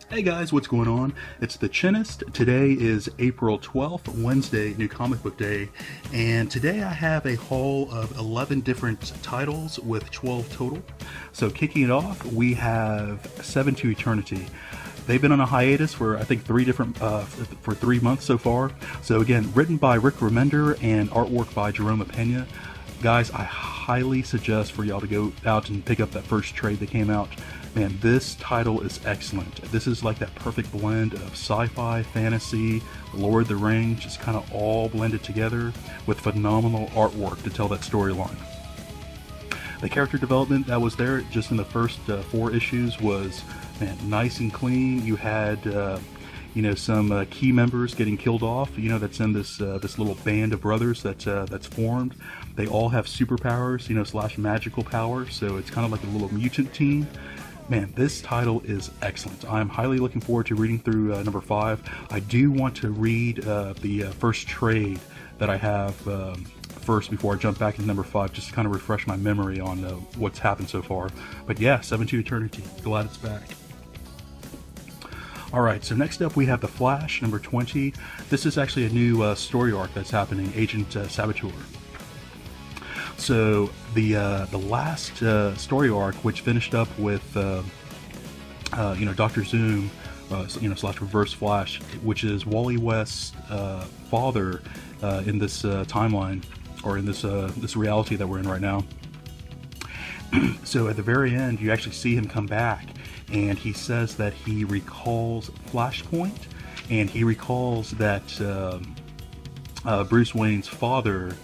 Hey guys, what's going on? It's the Chinnist. Today is April 12th, Wednesday, New Comic Book Day, and today I have a haul of 11 different titles with 12 total. So kicking it off, we have Seven to Eternity. They've been on a hiatus for I think for 3 months so far. So again, written by Rick Remender and artwork by Jerome Pena. Guys, I highly suggest for y'all to go out and pick up that first trade that came out. Man, this title is excellent. This is like that perfect blend of sci-fi, fantasy, Lord of the Rings, just kind of all blended together with phenomenal artwork to tell that storyline. The character development that was there just in the first 4 issues was, man, nice and clean. You had some key members getting killed off. That's in this little band of brothers that's formed. They all have superpowers, slash magical powers. So it's kind of like a little mutant team. Man, this title is excellent. I'm highly looking forward to reading through number 5. I do want to read the first trade that I have first before I jump back into number 5, just to kind of refresh my memory on what's happened so far. But yeah, Seven to Eternity. Glad it's back. Alright, so next up we have The Flash, number 20. This is actually a new story arc that's happening, Agent Saboteur. So the last story arc, which finished up with Dr. Zoom, slash Reverse Flash, which is Wally West's father in this timeline, or in this reality that we're in right now. So at the very end, you actually see him come back, and he says that he recalls Flashpoint, and he recalls that Bruce Wayne's father,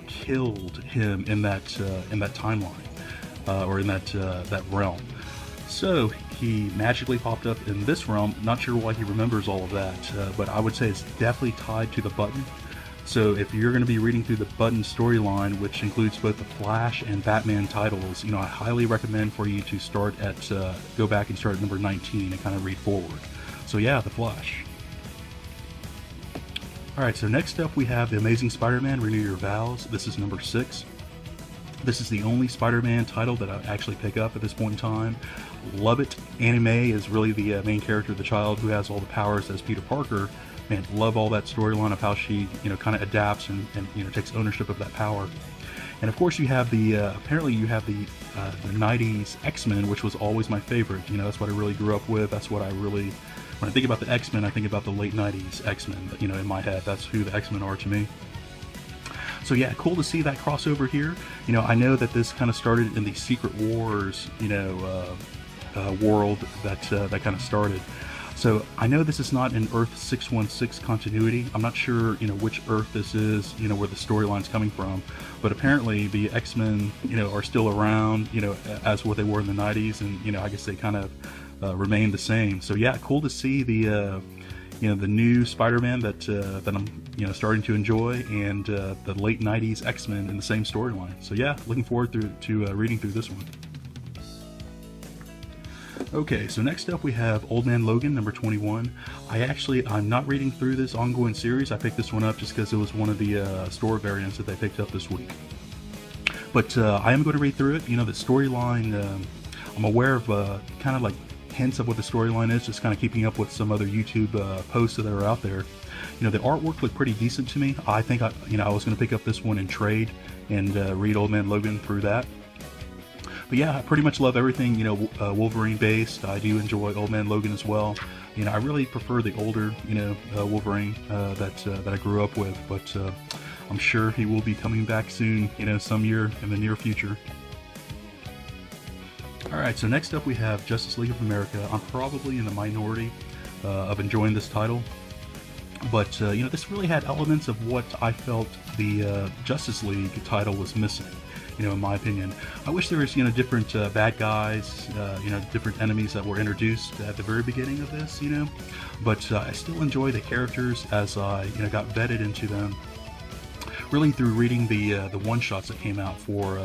killed him in that timeline, or in that realm. So he magically popped up in this realm. Not sure why he remembers all of that, but I would say it's definitely tied to the Button. So if you're going to be reading through the Button storyline, which includes both the Flash and Batman titles, I highly recommend for you to start at go back and start at number 19 and kind of read forward. So yeah, the Flash. Alright, so next up we have The Amazing Spider-Man, Renew Your Vows. This is number 6. This is the only Spider-Man title that I actually pick up at this point in time. Love it. Annie Mae is really the main character, the child who has all the powers as Peter Parker. Man, love all that storyline of how she, kind of adapts and takes ownership of that power. And of course you have apparently you have the 90s X-Men, which was always my favorite. That's what I really grew up with. That's what I really... When I think about the X-Men, I think about the late 90s X-Men, in my head. That's who the X-Men are to me. So yeah, cool to see that crossover here. I know that this kind of started in the Secret Wars, world that kind of started. So I know this is not in Earth 616 continuity. I'm not sure, which Earth this is, where the storyline's coming from. But apparently the X-Men, are still around, as what they were in the 90s, and I guess they kind of remain the same. So yeah, cool to see the the new Spider-Man that I'm starting to enjoy, and the late 90s X-Men in the same storyline. So yeah, looking forward to reading through this one. Okay, so next up we have Old Man Logan, number 21. I'm not reading through this ongoing series. I picked this one up just because it was one of the store variants that they picked up this week. But I am going to read through it. The storyline, I'm aware of kind of like hints of what the storyline is, just kind of keeping up with some other YouTube posts that are out there. The artwork looked pretty decent to me. I think I was going to pick up this one in trade and read Old Man Logan through that. But yeah, I pretty much love everything, Wolverine based. I do enjoy Old Man Logan as well. I really prefer the older, Wolverine that I grew up with, but I'm sure he will be coming back soon, some year in the near future. Alright, so next up we have Justice League of America. I'm probably in the minority of enjoying this title, but this really had elements of what I felt the Justice League title was missing. In my opinion, I wish there was different bad guys, different enemies that were introduced at the very beginning of this, but I still enjoy the characters as I got vetted into them, really through reading the one-shots that came out for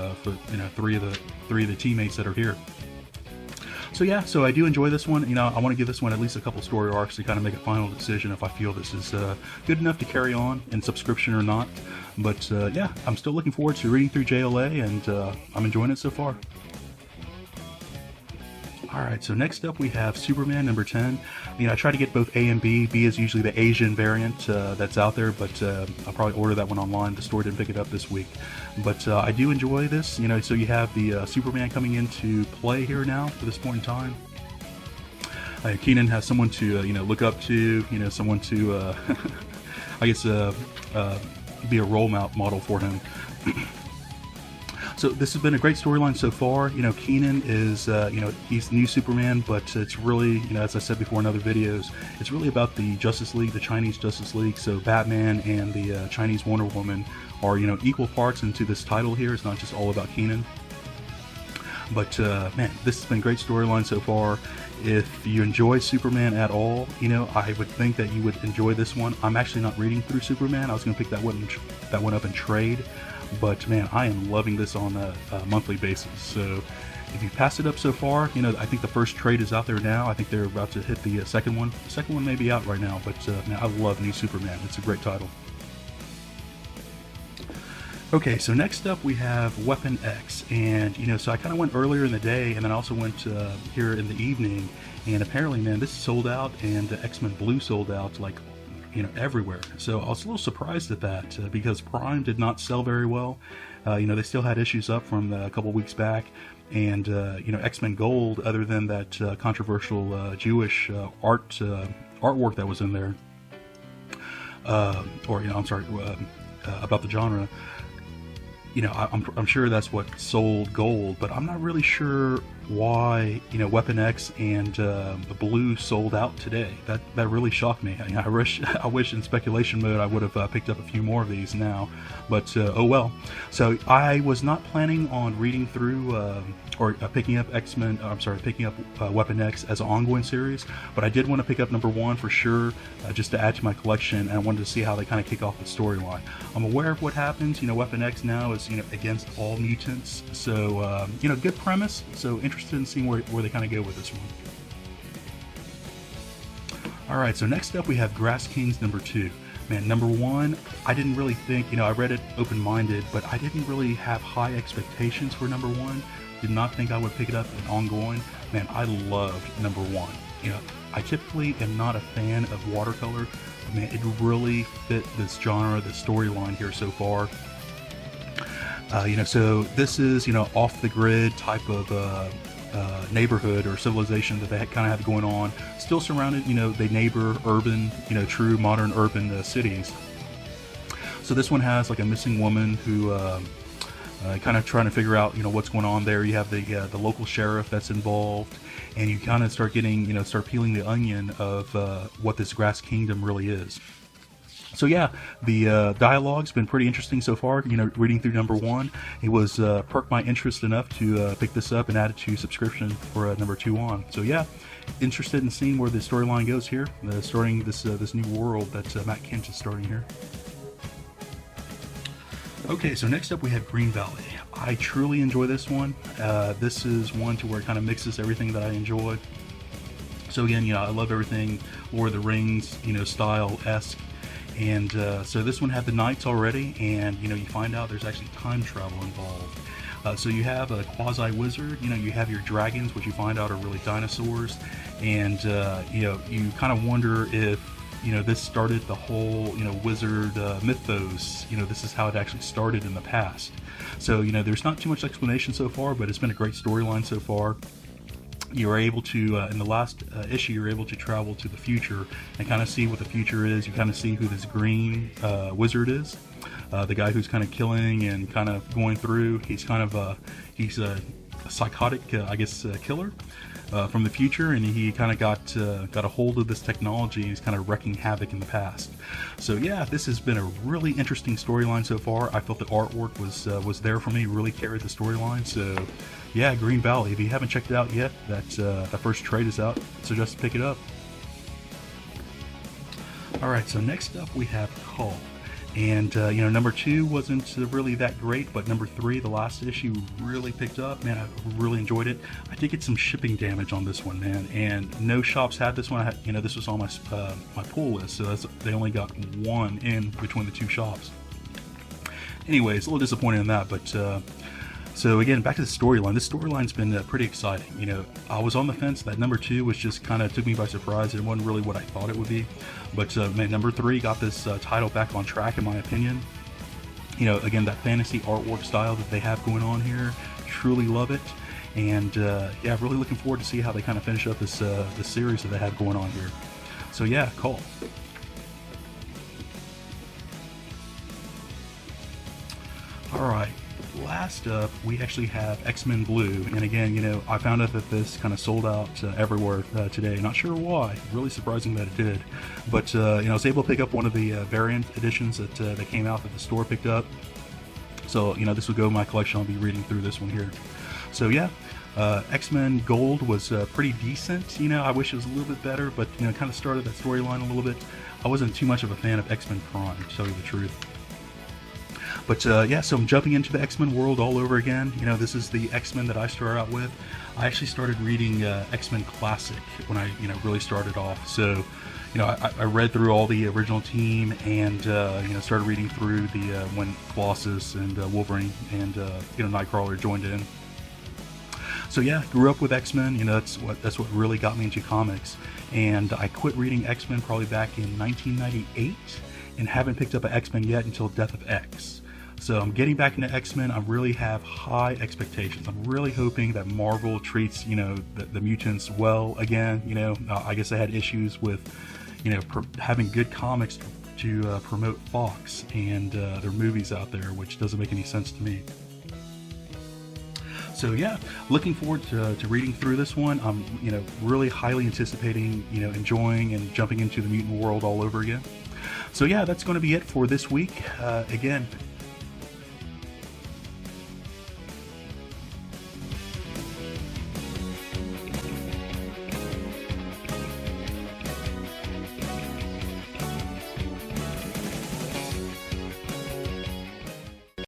three of the teammates that are here. So yeah, so I do enjoy this one. I want to give this one at least a couple story arcs to kind of make a final decision if I feel this is good enough to carry on in subscription or not. But yeah, I'm still looking forward to reading through JLA, and I'm enjoying it so far. Alright, so next up we have Superman number 10. I try to get both A and B. B is usually the Asian variant that's out there, but I'll probably order that one online. The store didn't pick it up this week. But I do enjoy this, so you have the Superman coming into play here now for this point in time. Keenan has someone to, look up to, someone to, I guess, be a role model for him. So this has been a great storyline so far. Keenan is, he's the new Superman, but it's really, as I said before in other videos, it's really about the Justice League, the Chinese Justice League. So Batman and the Chinese Wonder Woman are, equal parts into this title here. It's not just all about Keenan. But, man, this has been a great storyline so far. If you enjoy Superman at all, I would think that you would enjoy this one. I'm actually not reading through Superman. I was going to pick that one up in trade. But man, I am loving this on a monthly basis. So if you passed it up so far, I think the first trade is out there now. I think they're about to hit the second one. The second one may be out right now, but man, I love New Superman. It's a great title. Okay, so next up we have Weapon X, and so I kind of went earlier in the day, and then I also went here in the evening, and apparently, man, this is sold out, and XMen Blue sold out like everywhere. So I was a little surprised at that because Prime did not sell very well. They still had issues up from a couple weeks back, and X-Men Gold, other than that controversial Jewish artwork that was in there, about the genre. I'm sure that's what sold Gold, but I'm not really sure why Weapon X and Blue sold out today. That really shocked me. I wish in speculation mode I would have picked up a few more of these now, but oh well. So I was not planning on reading through or picking up Weapon X as an ongoing series, but I did want to pick up number 1 for sure, just to add to my collection, and I wanted to see how they kind of kick off the storyline. I'm aware of what happens. Weapon X now is against all mutants, so good premise. So interested in seeing where they kind of go with this one. Alright, so next up we have Grass Kings number 2. Man, number 1, I didn't really think, I read it open-minded, but I didn't really have high expectations for number 1. Did not think I would pick it up in ongoing. Man, I loved number 1. I typically am not a fan of watercolor, but man, it really fit this genre, this storyline here so far. So this is, off the grid type of neighborhood or civilization that they kind of have going on. Still surrounded, they neighbor urban, true modern urban cities. So this one has like a missing woman who kind of trying to figure out, what's going on there. You have the local sheriff that's involved, and you kind of start getting, start peeling the onion of what this Grass Kingdom really is. So yeah, the dialogue's been pretty interesting so far. Reading through number 1, it was perked my interest enough to pick this up and add it to subscription for number 2 on. So yeah, interested in seeing where the storyline goes here, starting this new world that Matt Kent is starting here. Okay, so next up we have Green Valley. I truly enjoy this one. This is one to where it kind of mixes everything that I enjoy. So again, I love everything Lord of the Rings, style-esque. And so this one had the knights already, and you find out there's actually time travel involved. So you have a quasi-wizard, you have your dragons, which you find out are really dinosaurs, and you kind of wonder if this started the whole wizard mythos. This is how it actually started in the past. So there's not too much explanation so far, but it's been a great storyline so far. You're able to, in the last issue, you're able to travel to the future and kind of see what the future is. You kind of see who this green wizard is, the guy who's kind of killing and kind of going through. He's kind of he's a psychotic, killer from the future, and he kind of got a hold of this technology. And he's kind of wrecking havoc in the past. So yeah, this has been a really interesting storyline so far. I felt the artwork was there for me, really carried the storyline. So yeah, Green Valley. If you haven't checked it out yet, that first trade is out. Suggest to pick it up. All right, so next up we have Khaal. And number 2 wasn't really that great, but number 3, the last issue, really picked up. Man, I really enjoyed it. I did get some shipping damage on this one, man, and no shops had this one. I had, this was on my pull list, so they only got one in between the 2 shops. Anyways, a little disappointed in that, but So again, back to the storyline. This storyline's been pretty exciting. You know, I was on the fence. That number 2 was just kind of took me by surprise. It wasn't really what I thought it would be. But man, number 3 got this title back on track, in my opinion. You know, again, that fantasy artwork style that they have going on here, truly love it. And yeah, really looking forward to see how they kind of finish up this this series that they have going on here. So yeah, Khaal. All right. Last up, we actually have XMen Blue, and again, you know, I found out that this kind of sold out everywhere today. Not sure why. Really surprising that it did, but you know, I was able to pick up one of the variant editions that came out that the store picked up. So you know, this would go in my collection. I'll be reading through this one here. So yeah, X-Men Gold was pretty decent. You know, I wish it was a little bit better, but you know, kind of started that storyline a little bit. I wasn't too much of a fan of X-Men Prime, to tell you the truth. But yeah, so I'm jumping into the X-Men world all over again. You know, this is the X-Men that I started out with. I actually started reading X-Men Classic when I, you know, really started off. So, you know, I read through all the original team, and you know, started reading through the when Colossus and Wolverine and you know, Nightcrawler joined in. So yeah, grew up with X-Men. You know, that's what really got me into comics. And I quit reading X-Men probably back in 1998, and haven't picked up an X-Men yet until Death of X. So I'm getting back into X-Men. I really have high expectations. I'm really hoping that Marvel treats, you know, the mutants well again. You know, I guess they had issues with, you know, having good comics to promote Fox and their movies out there, which doesn't make any sense to me. So yeah, looking forward to reading through this one. I'm, you know, really highly anticipating, you know, enjoying and jumping into the mutant world all over again. So yeah, that's going to be it for this week. Again,